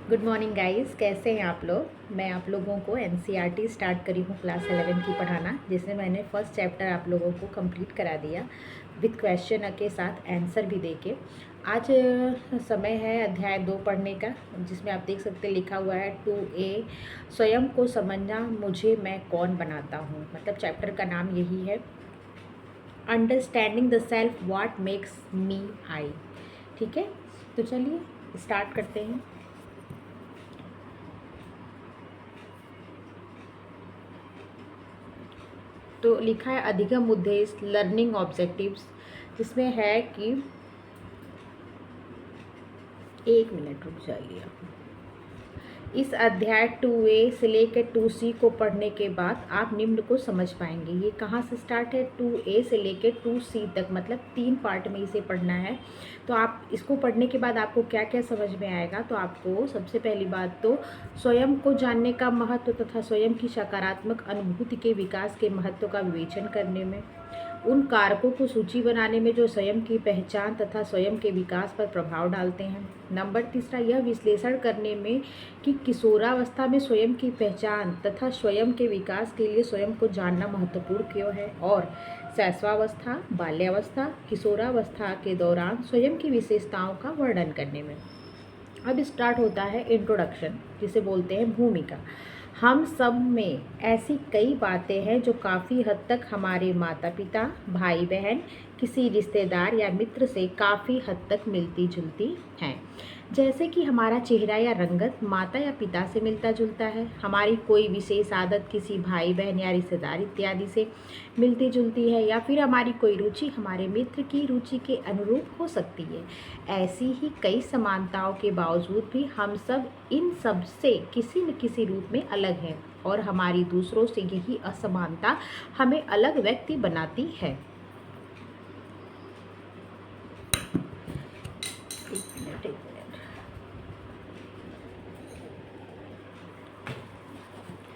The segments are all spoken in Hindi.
गुड मॉर्निंग गाइस, कैसे हैं आप लोग। मैं आप लोगों को एनसीईआरटी स्टार्ट करी हूँ क्लास 11 की पढ़ाना, जिसमें मैंने फर्स्ट चैप्टर आप लोगों को कंप्लीट करा दिया विद क्वेश्चन के साथ आंसर भी देके। आज समय है अध्याय 2 पढ़ने का, जिसमें आप देख सकते हैं लिखा हुआ है 2A स्वयं को समझना मुझे मैं कौन बनाता हूँ। मतलब चैप्टर का नाम यही है, understanding the self what makes me I. ठीक है, तो चलिए स्टार्ट करते हैं। तो लिखा है अधिगम उद्देश्य लर्निंग ऑब्जेक्टिव्स, जिसमें है कि 1 मिनट रुक जाइए आप। इस अध्याय 2A से लेकर 2C को पढ़ने के बाद आप निम्न को समझ पाएंगे। ये कहाँ से स्टार्ट है, 2A से लेकर 2C तक, मतलब 3 पार्ट में इसे पढ़ना है। तो आप इसको पढ़ने के बाद आपको क्या क्या समझ में आएगा। तो आपको सबसे पहली बात तो स्वयं को जानने का महत्व तथा स्वयं की सकारात्मक अनुभूति के विकास के महत्व का विवेचन करने में, उन कारकों को सूची बनाने में जो स्वयं की पहचान तथा स्वयं के विकास पर प्रभाव डालते हैं। नंबर तीसरा, यह विश्लेषण करने में कि किशोरावस्था में स्वयं की पहचान तथा स्वयं के विकास के लिए स्वयं को जानना महत्वपूर्ण क्यों है। और शैशवावस्था, बाल्यावस्था, किशोरावस्था के दौरान स्वयं की विशेषताओं का वर्णन करने में। अब स्टार्ट होता है इंट्रोडक्शन, जिसे बोलते हैं भूमिका। हम सब में ऐसी कई बातें हैं जो काफ़ी हद तक हमारे माता पिता, भाई बहन, किसी रिश्तेदार या मित्र से काफ़ी हद तक मिलती जुलती हैं। जैसे कि हमारा चेहरा या रंगत माता या पिता से मिलता जुलता है, हमारी कोई विशेष आदत किसी भाई बहन या रिश्तेदार इत्यादि से मिलती जुलती है, या फिर हमारी कोई रुचि हमारे मित्र की रुचि के अनुरूप हो सकती है। ऐसी ही कई समानताओं के बावजूद भी हम सब इन सब से किसी न किसी रूप में अलग हैं, और हमारी दूसरों से यही असमानता हमें अलग व्यक्ति बनाती है। एक मिनट।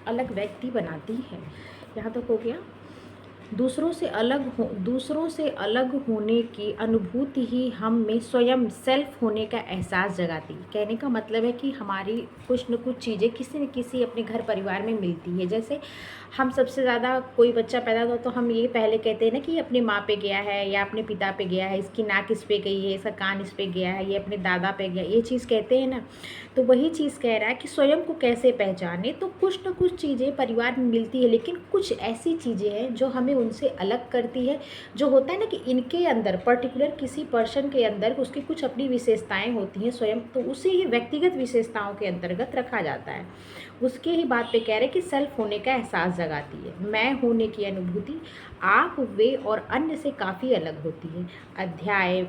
अलग व्यक्ति बनाती है, यहाँ तक हो गया। दूसरों से अलग होने की अनुभूति ही हम में स्वयं सेल्फ होने का एहसास जगाती है। कहने का मतलब है कि हमारी कुछ न कुछ चीज़ें किसी न किसी अपने घर परिवार में मिलती है। जैसे हम सबसे ज़्यादा कोई बच्चा पैदा हुआ तो हम ये पहले कहते हैं ना कि अपने माँ पे गया है या अपने पिता पे गया है, इसकी नाक इस पे गई है, इसका कान इस पे गया है, ये अपने दादा पे गया, ये चीज़ कहते हैं ना। तो वही चीज़ कह रहा है कि स्वयं को कैसे पहचाने। तो कुछ न कुछ चीज़ें परिवार में मिलती है, लेकिन कुछ ऐसी चीज़ें हैं जो हमें उनसे अलग करती है। जो होता है ना कि इनके अंदर पर्टिकुलर किसी पर्सन के अंदर उसकी कुछ अपनी विशेषताएं होती हैं स्वयं, तो उसे ही व्यक्तिगत विशेषताओं के अंतर्गत रखा जाता है। उसके ही बात पे कह रहे कि सेल्फ होने का एहसास जगाती है। मैं होने की अनुभूति आप, वे और अन्य से काफ़ी अलग होती है। अध्याय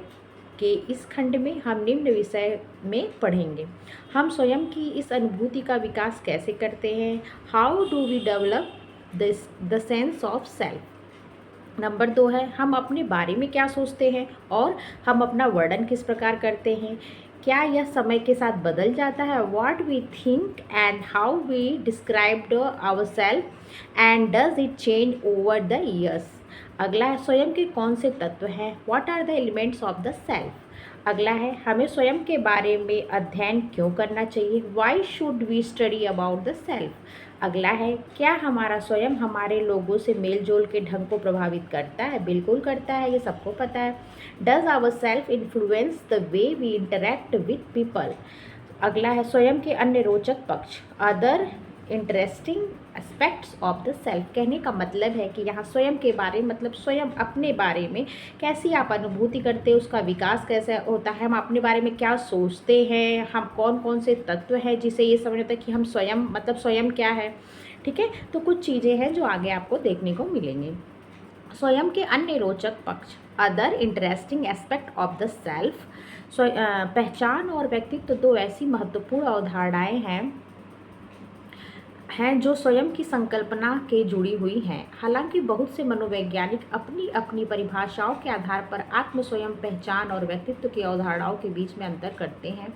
के इस खंड में हम निम्न विषय में पढ़ेंगे। हम स्वयं की इस अनुभूति का विकास कैसे करते हैं। How do we develop the sense of self. Number 2 है, हम अपने बारे में क्या सोचते हैं और हम अपना वर्णन किस प्रकार करते हैं। क्या यह समय के साथ बदल जाता है। What we think and how we described our self and does it change over the years. अगला है, स्वयं के कौन से तत्व हैं। What are the elements of the self. अगला है, हमें स्वयं के बारे में अध्ययन क्यों करना चाहिए। Why should we study about the self. अगला है, क्या हमारा स्वयं हमारे लोगों से मेल जोल के ढंग को प्रभावित करता है। बिल्कुल करता है, ये सबको पता है। Does our self influence the way we interact with people. अगला है, स्वयं के अन्य रोचक पक्ष, other interesting aspects of the self. कहने का मतलब है कि यहाँ स्वयं के बारे मतलब स्वयं अपने बारे में कैसी आप अनुभूति करते हैं, उसका विकास कैसे होता है, हम अपने बारे में क्या सोचते हैं, हम कौन कौन से तत्व हैं जिसे ये समझ आता है कि हम स्वयं मतलब स्वयं क्या है। ठीक है, तो कुछ चीज़ें हैं जो आगे आपको देखने को मिलेंगी। स्वयं के अन्य रोचक पक्ष, other interesting aspect of the self. पहचान और व्यक्तित्व दो ऐसी महत्वपूर्ण अवधारणाएं हैं जो स्वयं की संकल्पना के जुड़ी हुई हैं। हालांकि बहुत से मनोवैज्ञानिक अपनी अपनी परिभाषाओं के आधार पर आत्म, स्वयं, पहचान और व्यक्तित्व की अवधारणाओं के बीच में अंतर करते हैं,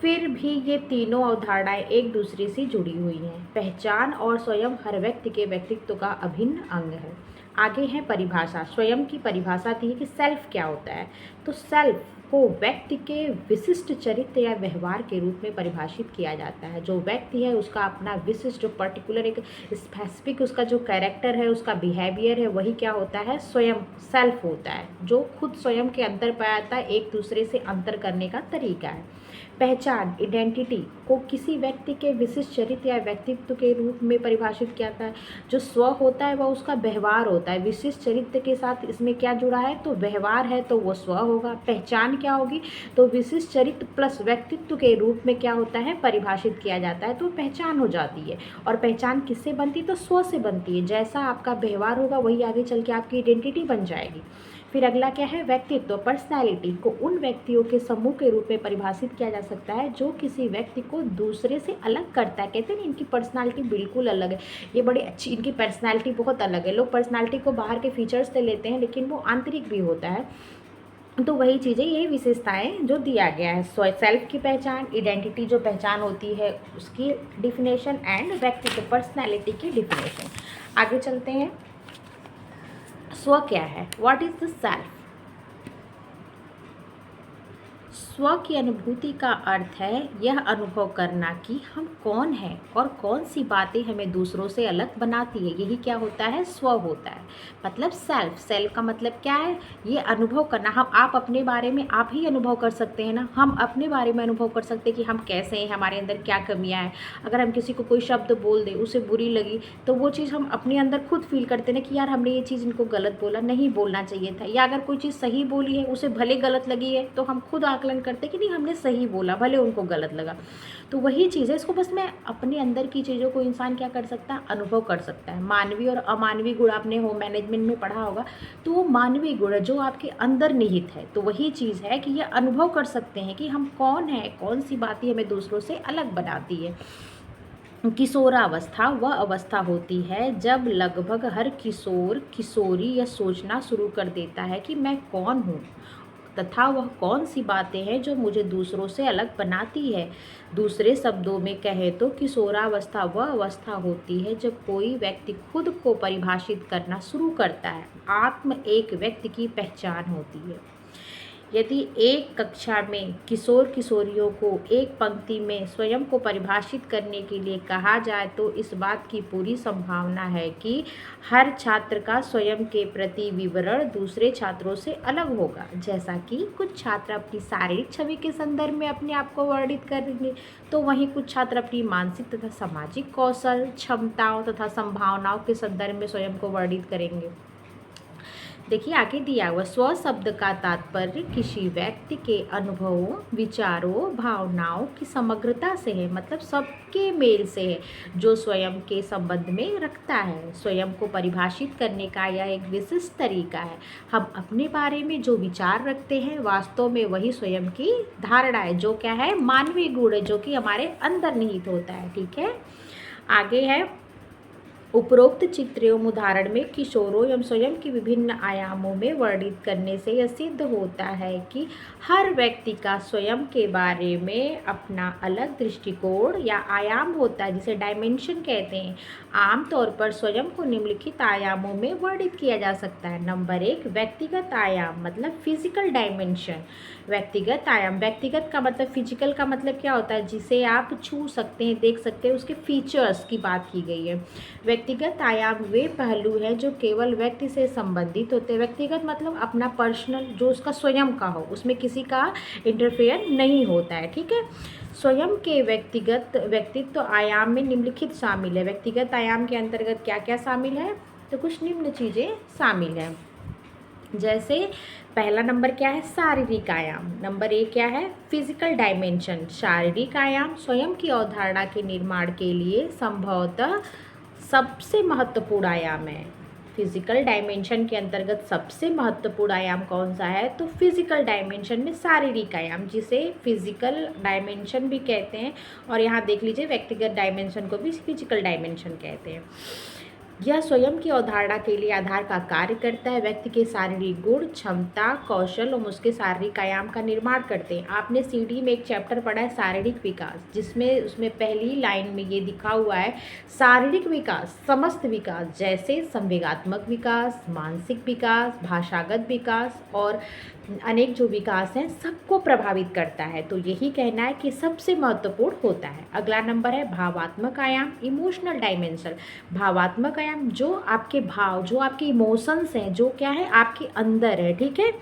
फिर भी ये तीनों अवधारणाएं एक दूसरे से जुड़ी हुई हैं। पहचान और स्वयं हर व्यक्ति के व्यक्तित्व का अभिन्न अंग है। आगे है परिभाषा। स्वयं की परिभाषा थी कि सेल्फ क्या होता है। तो सेल्फ को व्यक्ति के विशिष्ट चरित्र या व्यवहार के रूप में परिभाषित किया जाता है। जो व्यक्ति है उसका अपना विशिष्ट, जो पर्टिकुलर एक स्पेसिफिक उसका जो कैरेक्टर है, उसका बिहेवियर है, वही क्या होता है, स्वयं सेल्फ होता है, जो खुद स्वयं के अंदर पाया जाता है, एक दूसरे से अंतर करने का तरीका है। पहचान, आइडेंटिटी को किसी व्यक्ति के विशिष्ट चरित्र या व्यक्तित्व के रूप में परिभाषित किया जाता है। जो स्व होता है वह उसका व्यवहार होता है। विशिष्ट चरित्र के साथ इसमें क्या जुड़ा है, तो व्यवहार है, तो वो स्व होगा। पहचान क्या होगी, तो विशिष्ट चरित्र प्लस व्यक्तित्व के रूप में क्या होता है, परिभाषित किया जाता है, तो पहचान हो जाती है। और पहचान किससे बनती है, तो स्व से बनती है। जैसा आपका व्यवहार होगा वही आगे चल के आपकी आइडेंटिटी बन जाएगी। फिर अगला क्या है, व्यक्तित्व, पर्सनैलिटी को उन व्यक्तियों के समूह के रूप में परिभाषित किया जा सकता है जो किसी व्यक्ति को दूसरे से अलग करता है। कहते हैं ना, इनकी पर्सनैलिटी बिल्कुल अलग है, ये बड़ी अच्छी, इनकी पर्सनैलिटी बहुत अलग है। लोग पर्सनैलिटी को बाहर के फीचर्स से लेते हैं, लेकिन वो आंतरिक भी होता है। तो वही चीज़ें, यही विशेषताएं जो दिया गया है, सेल्फ की पहचान, आइडेंटिटी जो पहचान होती है उसकी डिफिनेशन, एंड व्यक्तित्व, पर्सनैलिटी की डिफिनेशन। आगे चलते हैं। स्व क्या है, व्हाट इज द सेल्फ? स्व की अनुभूति का अर्थ है यह अनुभव करना कि हम कौन हैं और कौन सी बातें हमें दूसरों से अलग बनाती है। यही क्या होता है, स्व होता है। मतलब सेल्फ, सेल्फ का मतलब क्या है, ये अनुभव करना। हम, आप अपने बारे में आप ही अनुभव कर सकते हैं ना, हम अपने बारे में अनुभव कर सकते हैं कि हम कैसे हैं, हमारे अंदर क्या कमियां हैं। अगर हम किसी को कोई शब्द बोल दें, उसे बुरी लगी, तो वो चीज़ हम अपने अंदर खुद फील करते हैं ना कि यार हमने ये चीज़ इनको गलत बोला, नहीं बोलना चाहिए था। या अगर कोई चीज़ सही बोली है, उसे भले गलत लगी है, तो हम खुद आकलन करते कि नहीं हमने सही बोला, भले उनको गलत लगा। तो वही चीज़ है, इसको बस मैं अपने अंदर की चीज़ों को इंसान क्या कर सकता है, अनुभव कर सकता है। मानवीय और अमानवीय गुण आपने होम मैनेजमेंट में पढ़ा होगा, तो वो मानवीय गुण जो आपके अंदर निहित है, तो वही चीज़ है कि ये अनुभव कर सकते हैं कि हम कौन है, कौन सी बातें हमें दूसरों से अलग बनाती है। किशोरावस्था वह अवस्था होती है जब लगभग हर किशोर किशोरी यह सोचना शुरू कर देता है कि मैं कौन हूँ तथा वह कौन सी बातें हैं जो मुझे दूसरों से अलग बनाती है। दूसरे शब्दों में कहें तो किशोरावस्था वह अवस्था होती है जब कोई व्यक्ति खुद को परिभाषित करना शुरू करता है। आत्म एक व्यक्ति की पहचान होती है। यदि एक कक्षा में किशोर किशोरियों को एक पंक्ति में स्वयं को परिभाषित करने के लिए कहा जाए तो इस बात की पूरी संभावना है कि हर छात्र का स्वयं के प्रति विवरण दूसरे छात्रों से अलग होगा। जैसा कि कुछ छात्र अपनी शारीरिक छवि के संदर्भ में अपने आप को वर्णित करेंगे, तो वहीं कुछ छात्र अपनी मानसिक तथा सामाजिक कौशल, क्षमताओं तथा संभावनाओं के संदर्भ में स्वयं को वर्णित करेंगे। देखिए आगे दिया हुआ, स्व शब्द का तात्पर्य किसी व्यक्ति के अनुभवों, विचारों, भावनाओं की समग्रता से है, मतलब सबके मेल से है, जो स्वयं के संबंध में रखता है। स्वयं को परिभाषित करने का यह एक विशिष्ट तरीका है। हम अपने बारे में जो विचार रखते हैं वास्तव में वही स्वयं की धारणा है, जो क्या है, मानवीय गुण है, जो कि हमारे अंदर निहित होता है। ठीक है, आगे है, उपरोक्त चित्र एवं उदाहरण में किशोरों एवं स्वयं की विभिन्न आयामों में वर्णित करने से यह सिद्ध होता है कि हर व्यक्ति का स्वयं के बारे में अपना अलग दृष्टिकोण या आयाम होता है, जिसे डायमेंशन कहते हैं। आमतौर पर स्वयं को निम्नलिखित आयामों में वर्णित किया जा सकता है। नंबर 1, व्यक्तिगत आयाम, मतलब फिजिकल डायमेंशन। व्यक्तिगत आयाम, व्यक्तिगत का मतलब, फिजिकल का मतलब क्या होता है, जिसे आप छू सकते हैं, देख सकते हैं, उसके फीचर्स की बात की गई है। व्यक्तिगत आयाम वे पहलू हैं जो केवल व्यक्ति से संबंधित होते हैं। व्यक्तिगत मतलब अपना पर्सनल, जो उसका स्वयं का हो, उसमें किसी का इंटरफेयर नहीं होता है। ठीक है, स्वयं के व्यक्तिगत व्यक्तित्व आयाम में निम्नलिखित शामिल है। व्यक्तिगत आयाम के अंतर्गत क्या क्या शामिल है, तो कुछ निम्न चीज़ें शामिल हैं। जैसे पहला नंबर क्या है, शारीरिक आयाम। नंबर 1 क्या है, फिजिकल डायमेंशन। शारीरिक आयाम स्वयं की अवधारणा के निर्माण के लिए संभवतः सबसे महत्वपूर्ण आयाम है। फिजिकल डायमेंशन के अंतर्गत सबसे महत्वपूर्ण आयाम कौन सा है, तो फिजिकल डायमेंशन में शारीरिक आयाम, जिसे फिजिकल डायमेंशन भी कहते हैं, और यहाँ देख लीजिए व्यक्तिगत डायमेंशन को भी फिजिकल डायमेंशन कहते हैं। यह स्वयं की अवधारणा के लिए आधार का कार्य करता है। व्यक्ति के शारीरिक गुण, क्षमता, कौशल और उसके शारीरिक आयाम का निर्माण करते हैं। आपने सीडी में एक चैप्टर पढ़ा है शारीरिक विकास, जिसमें उसमें पहली लाइन में ये लिखा हुआ है, शारीरिक विकास समस्त विकास जैसे संवेगात्मक विकास, मानसिक विकास, भाषागत विकास और अनेक जो विकास हैं सबको प्रभावित करता है। तो यही कहना है कि सबसे महत्वपूर्ण होता है। अगला नंबर है भावात्मक आयाम, इमोशनल डायमेंशन। भावात्मक आयाम जो आपके भाव, जो आपके इमोशंस हैं, जो क्या है आपके अंदर है, ठीक है।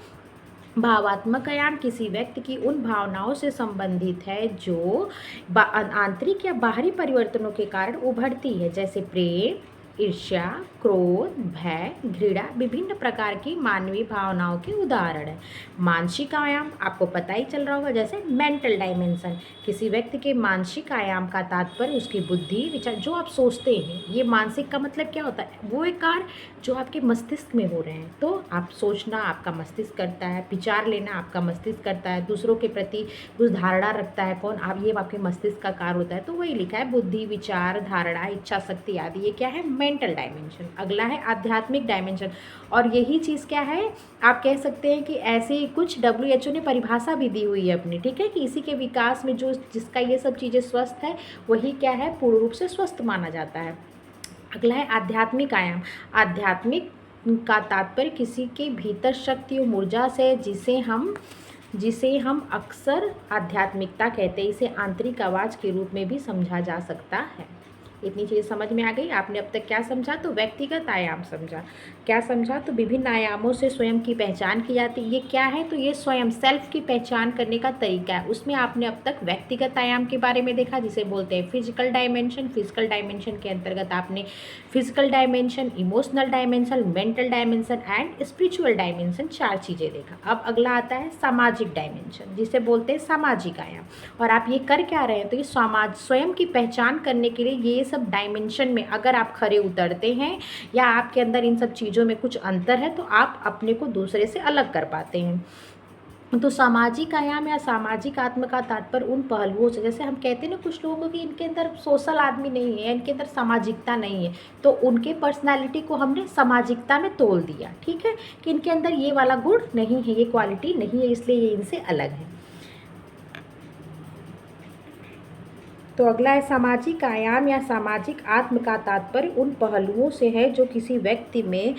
भावात्मक आयाम किसी व्यक्ति की उन भावनाओं से संबंधित है जो आंतरिक या बाहरी परिवर्तनों के कारण उभरती है, जैसे प्रेम, ईर्ष्या, क्रोध, भय, घृणा विभिन्न प्रकार की मानवीय भावनाओं के उदाहरण है। मानसिक आयाम आपको पता ही चल रहा होगा, जैसे मेंटल डायमेंशन। किसी व्यक्ति के मानसिक आयाम का तात्पर्य उसकी बुद्धि, विचार, जो आप सोचते हैं। ये मानसिक का मतलब क्या होता है, वो एक कार्य जो आपके मस्तिष्क में हो रहे हैं। तो आप सोचना आपका मस्तिष्क करता है, विचार लेना आपका मस्तिष्क करता है, दूसरों के प्रति कुछ धारणा रखता है कौन, आप, ये आपके मस्तिष्क का कार्य होता है। तो वही लिखा है, बुद्धि, विचार, धारणा, इच्छा शक्ति आदि। ये क्या है, मेंटल डायमेंशन। अगला है आध्यात्मिक डायमेंशन, और यही चीज़ क्या है, आप कह सकते हैं कि ऐसे कुछ WHO ने परिभाषा भी दी हुई है अपनी, ठीक है, कि इसी के विकास में जो जिसका ये सब चीज़ें स्वस्थ है वही क्या है, पूर्ण रूप से स्वस्थ माना जाता है। अगला है आध्यात्मिक आयाम। आध्यात्मिक का तात्पर्य किसी के भीतर शक्ति और ऊर्जा से, जिसे हम अक्सर आध्यात्मिकता कहते हैं। इसे आंतरिक आवाज़ के रूप में भी समझा जा सकता है। इतनी चीज़ें समझ में आ गई। आपने अब तक क्या समझा, तो व्यक्तिगत आयाम समझा। क्या समझा, तो विभिन्न आयामों से स्वयं की पहचान की जाती है। ये क्या है, तो ये स्वयं सेल्फ की पहचान करने का तरीका है। उसमें आपने अब तक व्यक्तिगत आयाम के बारे में देखा, जिसे बोलते हैं फिजिकल डायमेंशन। फिजिकल डायमेंशन के अंतर्गत आपने physical dimension, emotional dimension, mental dimension and spiritual dimension, 4 चीज़ें देखा। अब अगला आता है सामाजिक डायमेंशन, जिसे बोलते हैं सामाजिक आयाम। और आप ये कर क्या रहे हैं, तो ये स्वयं की पहचान करने के लिए ये सब डायमेंशन में अगर आप खरे उतरते हैं या आपके अंदर इन सब चीज़ों में कुछ अंतर है, तो आप अपने को दूसरे से अलग कर पाते हैं। तो सामाजिक आयाम या सामाजिक आत्म का तात्पर्य उन पहलुओं से, जैसे हम कहते हैं ना कुछ लोगों को कि इनके अंदर सोशल आदमी नहीं है, इनके अंदर सामाजिकता नहीं है, तो उनके पर्सनालिटी को हमने सामाजिकता में तोल दिया, ठीक है, कि इनके अंदर ये वाला गुण नहीं है, ये क्वालिटी नहीं है, इसलिए ये इनसे अलग है। तो अगला है सामाजिक आयाम या सामाजिक आत्म का तात्पर्य उन पहलुओं से है जो किसी व्यक्ति में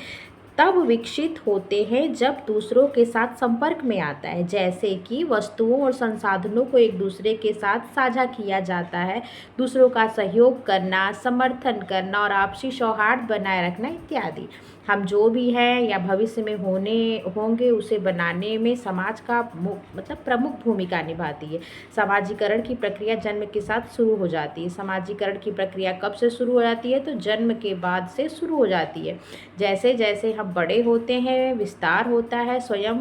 तब विकसित होते हैं जब दूसरों के साथ संपर्क में आता है, जैसे कि वस्तुओं और संसाधनों को एक दूसरे के साथ साझा किया जाता है, दूसरों का सहयोग करना, समर्थन करना और आपसी सौहार्द बनाए रखना इत्यादि। हम जो भी हैं या भविष्य में होंगे उसे बनाने में समाज का मतलब प्रमुख भूमिका निभाती है। समाजीकरण की प्रक्रिया जन्म के साथ शुरू हो जाती है। समाजीकरण की प्रक्रिया कब से शुरू हो जाती है, तो जन्म के बाद से शुरू हो जाती है। जैसे जैसे हम बड़े होते हैं विस्तार होता है। स्वयं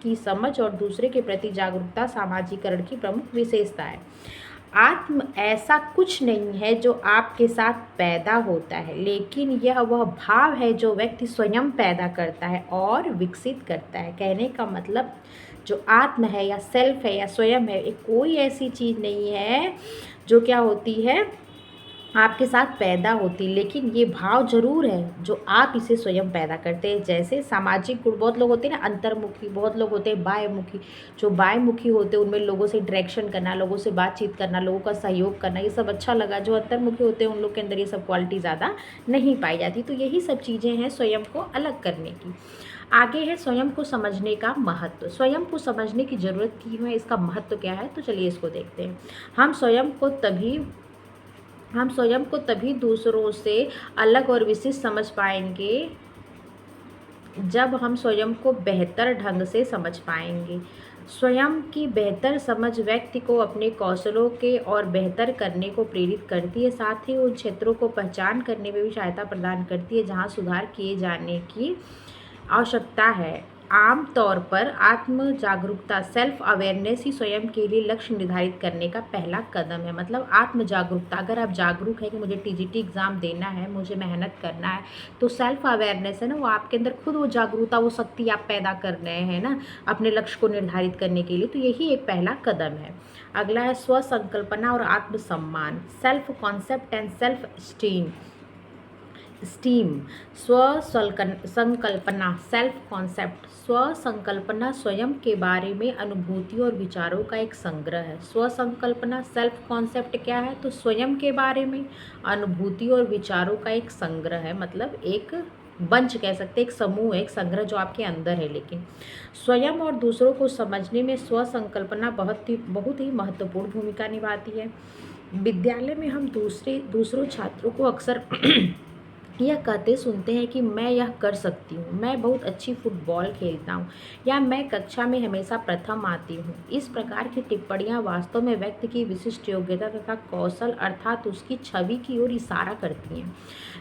की समझ और दूसरे के प्रति जागरूकता सामाजीकरण की प्रमुख विशेषता है। आत्म ऐसा कुछ नहीं है जो आपके साथ पैदा होता है, लेकिन यह वह भाव है जो व्यक्ति स्वयं पैदा करता है और विकसित करता है। कहने का मतलब जो आत्म है या सेल्फ है या स्वयं है, एक कोई ऐसी चीज़ नहीं है जो क्या होती है आपके साथ पैदा होती, लेकिन ये भाव जरूर है जो आप इसे स्वयं पैदा करते हैं। जैसे सामाजिक गुण, बहुत लोग होते हैं ना अंतर्मुखी, बहुत लोग होते हैं बाह्यमुखी। जो बाह्यमुखी होते हैं उनमें लोगों से इंटरेक्शन करना, लोगों से बातचीत करना, लोगों का सहयोग करना, ये सब अच्छा लगा। जो अंतर्मुखी होते हैं उन लोग के अंदर ये सब क्वालिटी ज़्यादा नहीं पाई जाती। तो यही सब चीज़ें हैं स्वयं को अलग करने की। आगे है स्वयं को समझने का महत्व। स्वयं को समझने की ज़रूरत क्यों है, इसका महत्व क्या है, तो चलिए इसको देखते हैं। हम स्वयं को तभी दूसरों से अलग और विशिष्ट समझ पाएंगे जब हम स्वयं को बेहतर ढंग से समझ पाएंगे। स्वयं की बेहतर समझ व्यक्ति को अपने कौशलों के और बेहतर करने को प्रेरित करती है, साथ ही उन क्षेत्रों को पहचान करने में भी सहायता प्रदान करती है जहां सुधार किए जाने की आवश्यकता है। आम तौर पर आत्म जागरूकता सेल्फ अवेयरनेस ही स्वयं के लिए लक्ष्य निर्धारित करने का पहला कदम है। मतलब आत्म जागरूकता, अगर आप जागरूक है कि मुझे TGT एग्ज़ाम देना है, मुझे मेहनत करना है, तो सेल्फ अवेयरनेस है ना, वो आपके अंदर खुद वो जागरूकता, वो शक्ति आप पैदा कर रहे हैं ना अपने लक्ष्य को निर्धारित करने के लिए। तो यही एक पहला कदम है। अगला है स्व संकल्पना और आत्मसम्मान, self concept and self esteem. Steam, संकल्पना, सेल्फ कॉन्सेप्ट। स्व संकल्पना स्वयं के बारे में अनुभूतियों और विचारों का एक संग्रह है। स्व संकल्पना, सेल्फ कॉन्सेप्ट क्या है? तो स्वयं के बारे में अनुभूति और विचारों का एक संग्रह है, मतलब एक बंच कह सकते हैं, एक समूह है, एक संग्रह जो आपके अंदर है। लेकिन स्वयं और दूसरों को समझने में स्व संकल्पना बहुत ही महत्वपूर्ण भूमिका निभाती है। विद्यालय में हम दूसरों छात्रों को अक्सर यह कहते सुनते हैं कि मैं यह कर सकती हूँ, मैं बहुत अच्छी फुटबॉल खेलता हूँ, या मैं कक्षा में हमेशा प्रथम आती हूँ। इस प्रकार की टिप्पणियाँ वास्तव में व्यक्ति की विशिष्ट योग्यता तथा कौशल अर्थात उसकी छवि की ओर इशारा करती हैं।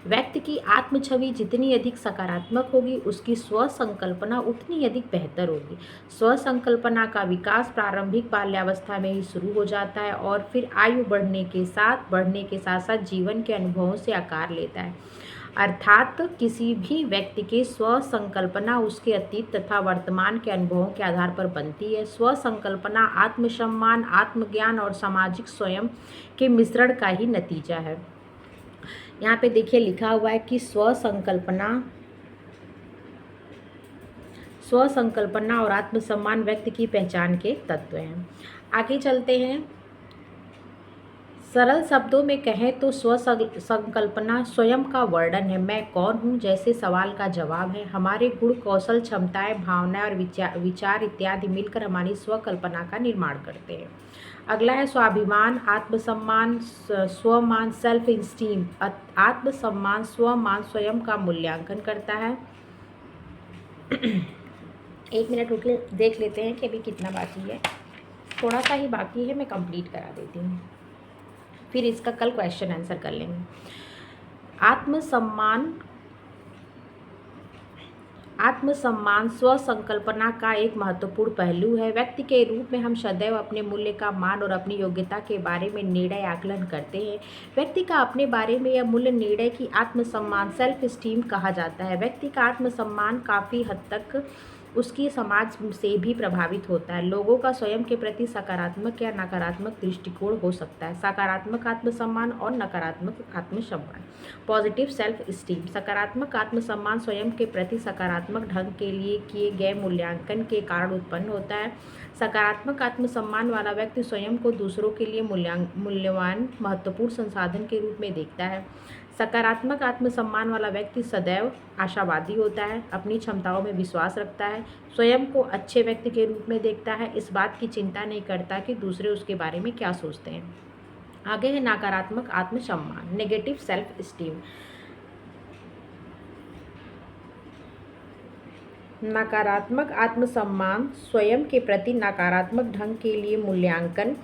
व्यक्ति की आत्म छवि जितनी अधिक सकारात्मक होगी, उसकी स्व संकल्पना उतनी अधिक बेहतर होगी। स्व संकल्पना का विकास प्रारंभिक बाल्यावस्था में ही शुरू हो जाता है और फिर आयु बढ़ने के साथ साथ जीवन के अनुभवों से आकार लेता है। अर्थात किसी भी व्यक्ति की स्व संकल्पना उसके अतीत तथा वर्तमान के अनुभवों के आधार पर बनती है। स्व संकल्पना आत्मसम्मान, आत्मज्ञान और सामाजिक स्वयं के मिश्रण का ही नतीजा है। यहाँ पे देखिए लिखा हुआ है कि स्व संकल्पना और आत्मसम्मान व्यक्ति की पहचान के तत्व हैं। आगे चलते हैं। सरल शब्दों में कहें तो स्व संकल्पना स्वयं का वर्णन है। मैं कौन हूँ जैसे सवाल का जवाब है। हमारे गुण, कौशल, क्षमताएं, भावनाएं और विचार इत्यादि मिलकर हमारी स्वकल्पना का निर्माण करते हैं। अगला है स्वाभिमान, आत्मसम्मान, स्वमान, सेल्फ इंस्टीम। आत्मसम्मान, स्वमान स्वयं का मूल्यांकन करता है। 1 मिनट रुक देख लेते हैं कि अभी कितना बाकी है। थोड़ा सा ही बाकी है, मैं कंप्लीट करा देती हूँ, फिर इसका कल क्वेश्चन आंसर कर लेंगे। आत्मसम्मान स्व संकल्पना का एक महत्वपूर्ण पहलू है। व्यक्ति के रूप में हम सदैव अपने मूल्य का मान और अपनी योग्यता के बारे में निर्णय आकलन करते हैं। व्यक्ति का अपने बारे में यह मूल्य निर्णय की आत्मसम्मान, सेल्फ स्टीम कहा जाता है। व्यक्ति का आत्मसम्मान काफ़ी हद तक उसकी समाज से भी प्रभावित होता है। लोगों का स्वयं के प्रति सकारात्मक या नकारात्मक दृष्टिकोण हो सकता है। सकारात्मक आत्मसम्मान और नकारात्मक आत्मसम्मान। Positive self esteem. सकारात्मक आत्मसम्मान स्वयं के प्रति सकारात्मक ढंग के लिए किए गए मूल्यांकन के कारण उत्पन्न होता है। सकारात्मक आत्मसम्मान वाला व्यक्ति स्वयं को दूसरों के लिए मूल्यवान महत्वपूर्ण संसाधन के रूप में देखता है। सकारात्मक आत्मसम्मान वाला व्यक्ति सदैव आशावादी होता है, अपनी क्षमताओं में विश्वास रखता है, स्वयं को अच्छे व्यक्ति के रूप में देखता है, इस बात की चिंता नहीं करता कि दूसरे उसके बारे में क्या सोचते हैं। आगे है नकारात्मक आत्मसम्मान, नेगेटिव सेल्फ स्टीम। नकारात्मक आत्मसम्मान स्वयं के प्रति नकारात्मक ढंग के लिए मूल्यांकन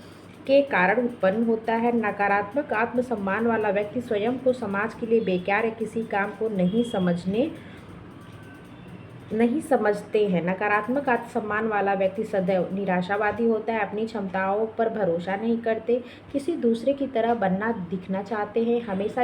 के कारण उत्पन्न होता है। नकारात्मक आत्मसम्मान वाला व्यक्ति स्वयं को समाज के लिए बेकार या किसी काम को नहीं समझते हैं। नकारात्मक आत्मसम्मान वाला व्यक्ति सदैव निराशावादी होता है, अपनी क्षमताओं पर भरोसा नहीं करते, किसी दूसरे की तरह बनना दिखना चाहते हैं, हमेशा